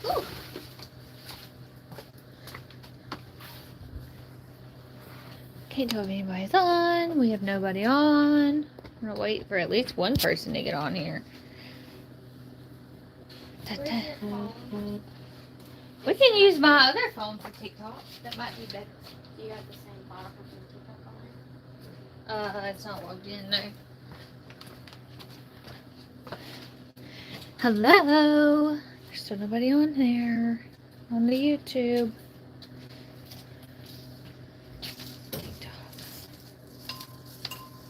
Whew. Can't tell if anybody's on. We have nobody on. I'm gonna wait for at least one person to get on here. We can use my other phone for TikTok. That might be better. Do you have the same photographer from TikTok on it? It's not logged in though. Hello. There's still nobody on there. On the YouTube. TikTok.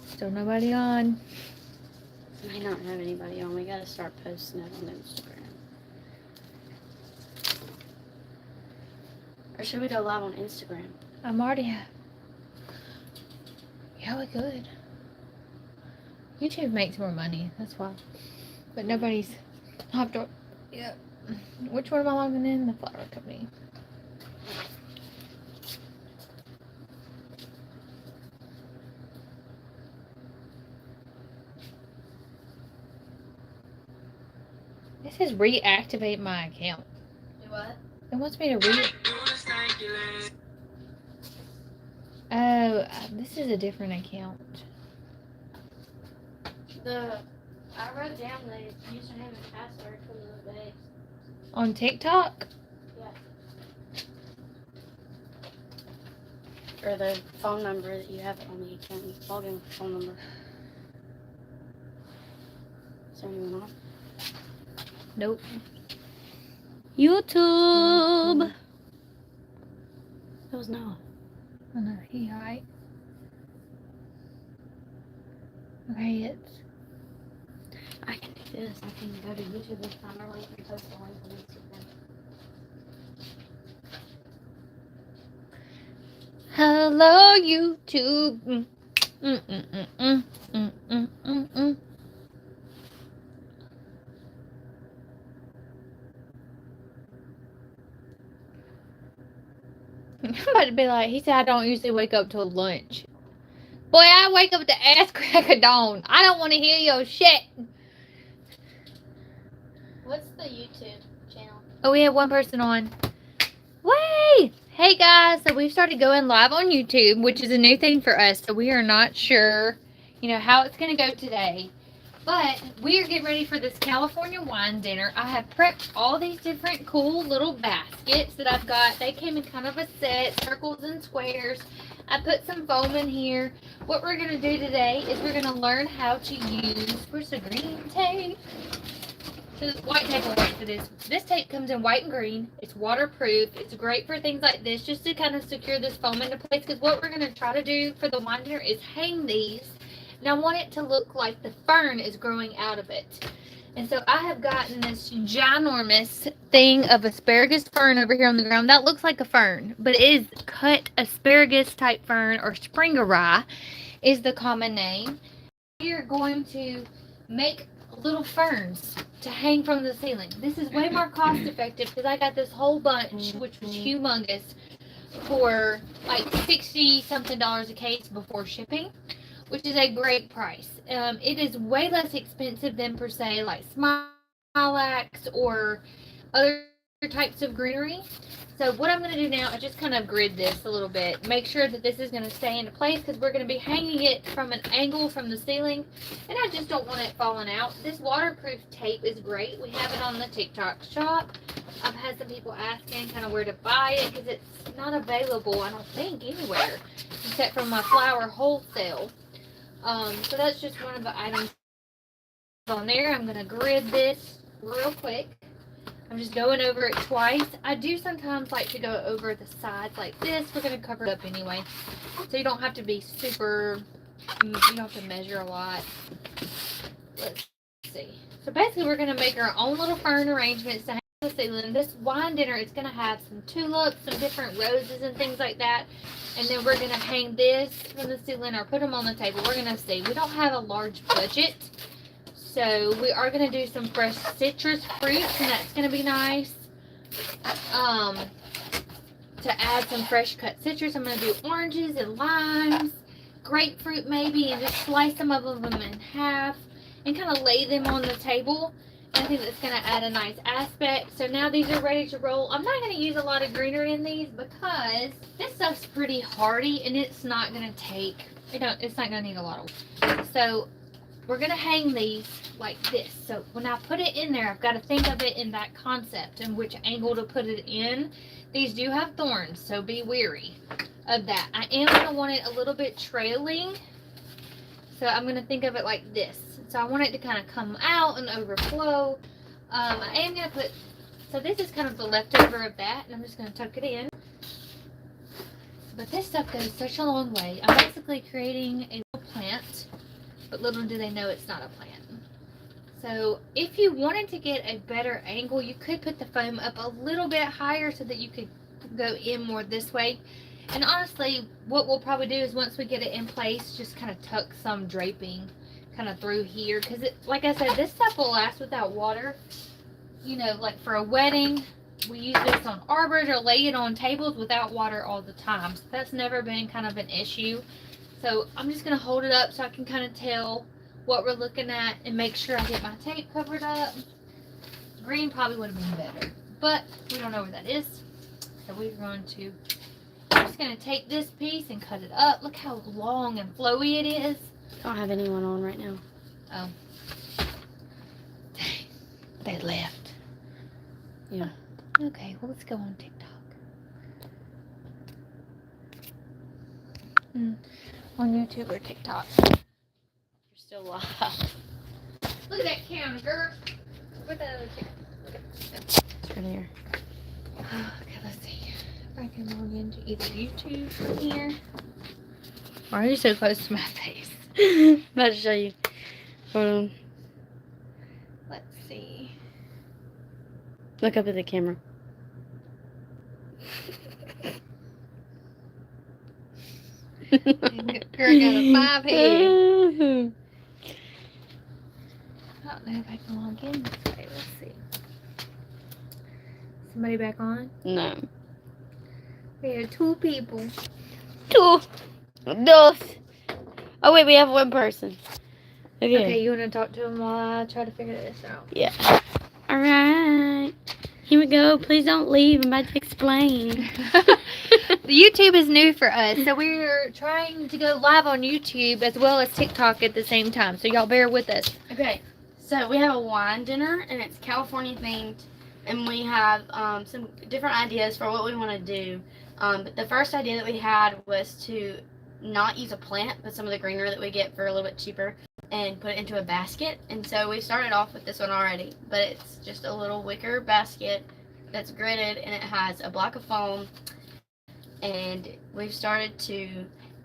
Still nobody on. We don't have anybody on. We gotta start posting it on Instagram. Or should we go live on Instagram? I'm already. Yeah, we could. YouTube makes more money. That's why. But nobody's hopped on. Yeah. Which one am I logging in? The flower company. It says reactivate my account. Do what? It wants me to Oh, this is a different account. I wrote down the username and password from the base. On TikTok? Yeah. Or the phone number that you have on the account. You log in with the phone number. Is there anyone on? Nope. YouTube. That was Noah. Oh no, he alright. Okay, it's. I can do this. I can go to YouTube and find our link and post a link on Instagram. Hello, YouTube. Mm, mm, mm, mm, mm, mm, mm, mm, mm. I'm about to be like, he said I don't usually wake up till lunch. Boy, I wake up to ass crack of dawn. I don't want to hear your shit. What's the YouTube channel? Oh, we have one person on. Way! Hey guys, so we've started going live on YouTube, which is a new thing for us. So we are not sure, how it's going to go today. But we are getting ready for this California wine dinner. I have prepped all these different cool little baskets that I've got. They came in kind of a set, circles and squares. I put some foam in here. What we're going to do today is we're going to learn how to use, where's the green tape? So this white tape will work for this. This tape comes in white and green. It's waterproof. It's great for things like this, just to kind of secure this foam into place. Because what we're going to try to do for the wine dinner is hang these. And I want it to look like the fern is growing out of it. And so I have gotten this ginormous thing of asparagus fern over here on the ground. That looks like a fern, but it is cut asparagus type fern, or springerai is the common name. We are going to make little ferns to hang from the ceiling. This is way more cost effective because I got this whole bunch, which was humongous, for like $60 something a case before shipping, which is a great price. It is way less expensive than per se like smilax or other types of greenery. So what I'm going to do now is just kind of grid this a little bit. Make sure that this is going to stay into place because we're going to be hanging it from an angle from the ceiling. And I just don't want it falling out. This waterproof tape is great. We have it on the TikTok shop. I've had some people asking kind of where to buy it because it's not available, I don't think, anywhere except from my flower wholesale. So that's just one of the items on there. I'm going to grid this real quick. I'm just going over it twice. I do sometimes like to go over the sides like this. We're going to cover it up anyway. So you don't have to be super, you don't have to measure a lot. Let's see. So basically we're going to make our own little fern arrangements to hang on the ceiling. This wine dinner is going to have some tulips, some different roses and things like that. And then we're going to hang this from the ceiling or put them on the table. We're going to see. We don't have a large budget. So we are going to do some fresh citrus fruits, and that's going to be nice. To add some fresh cut citrus, I'm going to do oranges and limes, grapefruit maybe, and just slice some of them in half and kind of lay them on the table. I think that's going to add a nice aspect. So now these are ready to roll. I'm not going to use a lot of greenery in these because this stuff's pretty hardy and it's not going to take, it's not going to need a lot of. So we're going to hang these like this. So when I put it in there, I've got to think of it in that concept and which angle to put it in. These do have thorns, so be wary of that. I am going to want it a little bit trailing. So I'm going to think of it like this. So I want it to kind of come out and overflow. I am going to put, so this is kind of the leftover of that, and I'm just going to tuck it in. But this stuff goes such a long way. I'm basically creating a little plant, but little do they know it's not a plant. So if you wanted to get a better angle, you could put the foam up a little bit higher so that you could go in more this way. And honestly, what we'll probably do is once we get it in place, just kind of tuck some draping kind of through here. Because, like I said, this stuff will last without water. You know, like for a wedding, we use this on arbors or lay it on tables without water all the time. So that's never been kind of an issue. So I'm just going to hold it up so I can kind of tell what we're looking at and make sure I get my tape covered up. Green probably would have been better, but we don't know where that is. So we're going to... I'm just going to take this piece and cut it up. Look how long and flowy it is. I don't have anyone on right now. Oh. They left. Yeah. Okay, well, let's go on TikTok. On YouTube or TikTok. You're still live. Look at that camera, girl. Where's that other camera? It's right here. Okay, let's see. If I can log into either YouTube from here. Why are you so close to my face? I'm about to show you. Hold on. Let's see. Look up at the camera. Girl got a 5 head. I don't know if I can log in this way. Let's see. Somebody back on? No. We have 2 people. Two. Dos. Oh, wait, we have one person. Okay, you want to talk to him while I try to figure this out? Yeah. All right. Here we go. Please don't leave. I'm about to explain. YouTube is new for us, so we're trying to go live on YouTube as well as TikTok at the same time. So y'all bear with us. Okay. So we have a wine dinner, and it's California themed, and we have some different ideas for what we want to do. But the first idea that we had was to not use a plant, but some of the greenery that we get for a little bit cheaper, and put it into a basket. And so we started off with this one already, but it's just a little wicker basket that's gridded, and it has a block of foam, and we've started to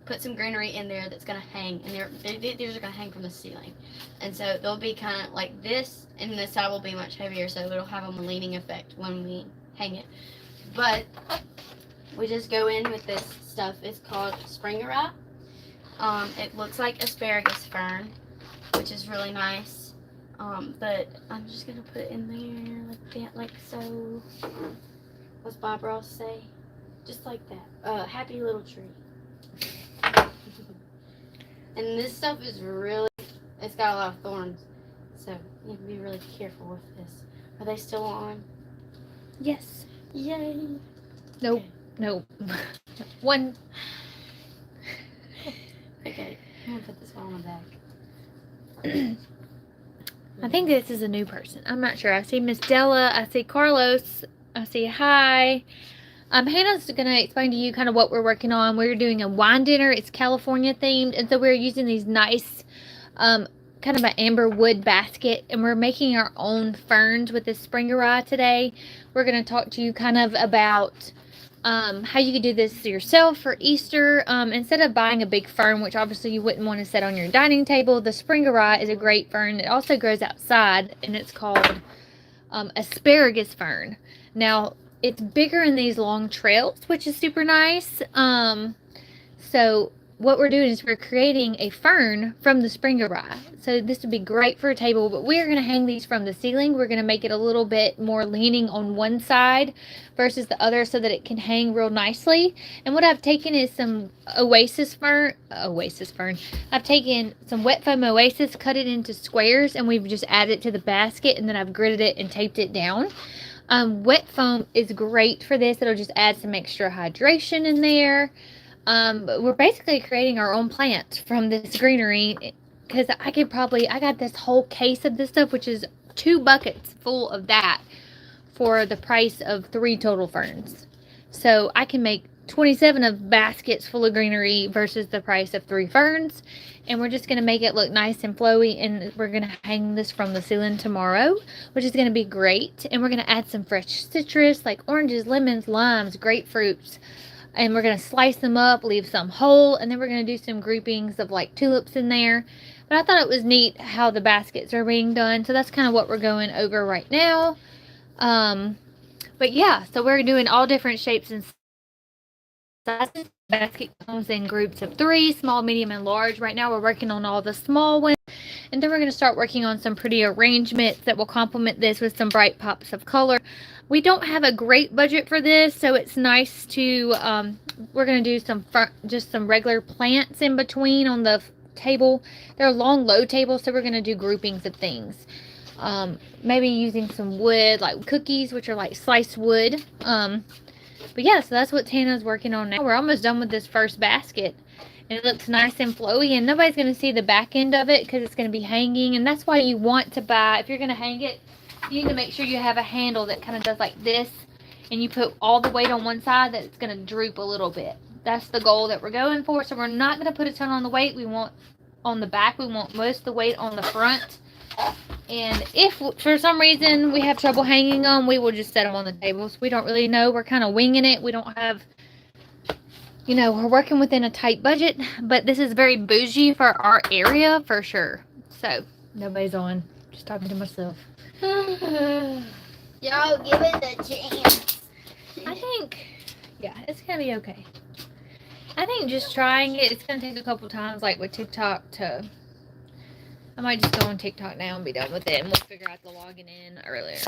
put some greenery in there that's going to hang, and these are going to hang from the ceiling. And so they'll be kind of like this, and this side will be much heavier, so it'll have a leaning effect when we hang it. But we just go in with this stuff. It's called Springerite. It looks like asparagus fern, which is really nice. But I'm just gonna put it in there like that, like so. What's Bob Ross say? Just like that. Happy little tree. And this stuff is really, it's got a lot of thorns, so you have to be really careful with this. Are they still on? Yes. Yay. Nope. Okay. Nope. One. Okay, I'm gonna put this one on the back. I think this is a new person. I'm not sure. I see Miss Della. I see Carlos. I see hi. Hannah's going to explain to you kind of what we're working on. We're doing a wine dinner. It's California themed. And so we're using these nice, kind of an amber wood basket. And we're making our own ferns with this Springerite today. We're going to talk to you kind of about how you could do this yourself for Easter. Instead of buying a big fern, which obviously you wouldn't want to set on your dining table, the Springerite is a great fern. It also grows outside, and it's called asparagus fern. Now, it's bigger in these long trails, which is super nice. So what we're doing is we're creating a fern from the Springer rye. So this would be great for a table, but we're going to hang these from the ceiling. We're going to make it a little bit more leaning on one side versus the other so that it can hang real nicely. And what I've taken is some oasis fern. I've taken some wet foam oasis, cut it into squares, and we've just added it to the basket, and then I've gridded it and taped it down. Wet foam is great for this. It'll just add some extra hydration in there. But we're basically creating our own plant from this greenery, because I got this whole case of this stuff, which is 2 buckets full of that for the price of 3 total ferns. So I can make 27 of baskets full of greenery versus the price of 3 ferns. And we're just going to make it look nice and flowy, and we're going to hang this from the ceiling tomorrow, which is going to be great. And we're going to add some fresh citrus like oranges, lemons, limes, grapefruits. And we're going to slice them up, leave some whole, and then we're going to do some groupings of like tulips in there. But I thought it was neat how the baskets are being done, so that's kind of what we're going over right now. But yeah, so we're doing all different shapes and sizes. The basket comes in groups of 3, small, medium, and large. Right now we're working on all the small ones, and then we're going to start working on some pretty arrangements that will complement this with some bright pops of color. We don't have a great budget for this, so it's nice to, we're going to do just some regular plants in between on the table. They're long, low tables, so we're going to do groupings of things. Maybe using some wood, like cookies, which are like sliced wood. But yeah, so that's what Tana's working on now. We're almost done with this first basket, and it looks nice and flowy, and nobody's going to see the back end of it because it's going to be hanging. And that's why you want to buy, if you're going to hang it, you need to make sure you have a handle that kind of does like this, and you put all the weight on one side, that it's going to droop a little bit. That's the goal that we're going for. So we're not going to put a ton on the weight. We want on the back, we want most of the weight on the front. And if for some reason we have trouble hanging them, we will just set them on the tables. We don't really know. We're kind of winging it. We don't have, you know, we're working within a tight budget, but this is very bougie for our area for sure. So nobody's on. Just talking to myself. Y'all give it a chance. I think, yeah, it's gonna be okay. I think just trying it, it's gonna take a couple times, like with TikTok, to, I might just go on TikTok now and be done with it, and we'll figure out the logging in earlier.